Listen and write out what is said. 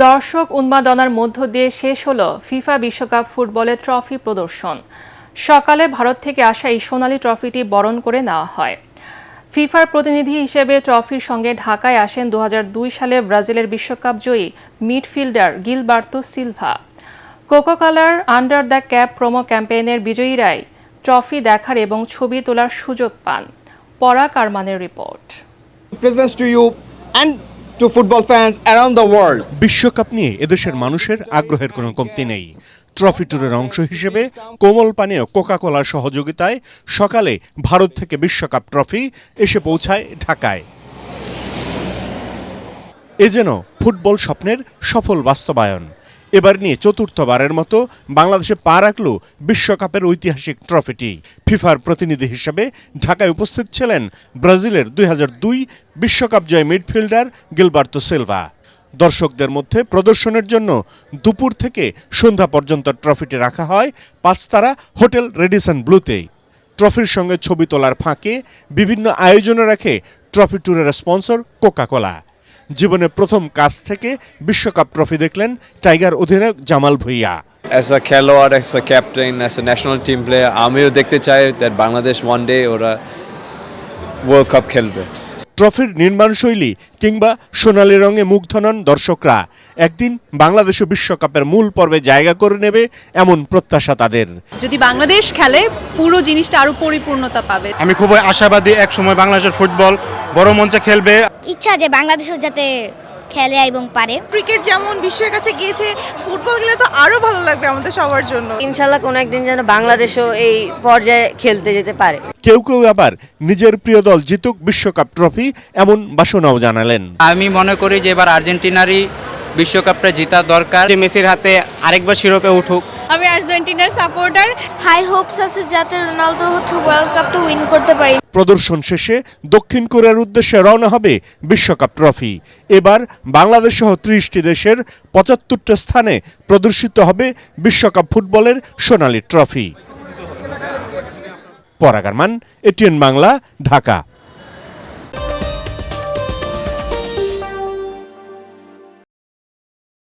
দর্শক উন্মাদনার মধ্য দিয়ে শেষ হলো ফিফা বিশ্বকাপ ফুটবলের ট্রফি প্রদর্শন। সকালে ভারত থেকে আসা এই সোনালী ট্রফিটি বরণ করে নেওয়া হয়। ফিফার প্রতিনিধি হিসেবে ট্রফির সঙ্গে ঢাকায় আসেন 2002 সালে ব্রাজিলের বিশ্বকাপ জয়ী মিডফিল্ডার গিলবার্তো সিলভা। কোকা-কোলার আন্ডার দ্য ক্যাপ প্রোমো ক্যাম্পেইনের বিজয়ীরাই ট্রফি দেখার এবং ছবি তোলার সুযোগ পান। পরাগ আরমানের রিপোর্ট। Presents to you and to football fans around the world. বিশ্বকাপ নিয়ে এদেশের মানুষের আগ্রহের কোনো কমতি নেই। ট্রফি ট্যুরের অংশ হিসেবে কোমল পানীয় কোকা-কোলার সহযোগিতায় সকালে ভারত থেকে বিশ্বকাপ ট্রফি এসে পৌঁছায় ঢাকায়। এ যেন ফুটবল স্বপ্নের সফল বাস্তবায়ন। এবার নিয়ে চতুর্থবারের মতো বাংলাদেশে পা রাখল বিশ্বকাপের ঐতিহাসিক ট্রফিটি। ফিফার প্রতিনিধি হিসেবে ঢাকায় উপস্থিত ছিলেন ব্রাজিলের 2002 বিশ্বকাপ জয় মিডফিল্ডার গিলবার্তো সিলভা। দর্শকদের মধ্যে প্রদর্শনের জন্য দুপুর থেকে সন্ধ্যা পর্যন্ত ট্রফিটি রাখা হয় 5 তারা হোটেল রেডিসন ব্লুতে। ট্রফির সঙ্গে ছবি তোলার ফাঁকে বিভিন্ন আয়োজনে রাখে ট্রফি ট্যুরের স্পন্সর কোকা-কোলা। জীবনের প্রথম কাজ থেকে বিশ্বকাপ ট্রফি দেখলেন টাইগার অধিনায়ক জামাল ভুঁইয়া। অ্যাজ আ খেলোয়াড়, as a captain, as a national team player আমিও দেখতে চাই দ্যাট বাংলাদেশ ওয়ান ডে ওরা ওয়ার্ল্ড কাপ খেলবে। ট্রফির নির্মাণশৈলী কিংবা সোনালী রঙে মুগ্ধ নন দর্শকরা। একদিন বাংলাদেশও বিশ্বকাপের মূল পর্বে জায়গা করে নেবে এমন প্রত্যাশা তাদের। যদি বাংলাদেশ খেলে পুরো জিনিসটা আরো পরিপূর্ণতা পাবে। আমি খুবই আশাবাদী একসময় বাংলাদেশের ফুটবল বড় মঞ্চে খেলবে। ইচ্ছা যে বাংলাদেশও যাতে খেলে এবং পারে। ক্রিকেট যেমন বিশ্বের কাছে গিয়েছে, ফুটবল গেলে তো আরো ভালো লাগবে আমাদের সবার জন্য। ইনশাআল্লাহ কোনো একদিন যেন বাংলাদেশও এই পর্যায়ে খেলতে যেতে পারে। কেউ কেউ আবার নিজের প্রিয় দল জিতুক বিশ্বকাপ ট্রফি এমন বাসনাও জানালেন। আমি মনে করি যে এবার আর্জেন্টিনারই বিশ্বকাপটা জেতা দরকার, যে মেসির হাতে আরেকবার শিরোপা উঠুক। আমি আর্জেন্টিনার সাপোর্টার। হাই হোপস আছে যাতে রোনালদো ওয়ার্ল্ড কাপটা উইন করতে পারে। প্রদর্শন শেষে দক্ষিণ কোরিয়ার উদ্দেশ্যে রওনা হবে বিশ্বকাপ ট্রফি। এবার বাংলাদেশ সহ 30টি দেশের 75টা স্থানে প্রদর্শিত হবে বিশ্বকাপ ফুটবলের সোনালী ট্রফি। পরাগ আরমান, এটিএন বাংলা, ঢাকা।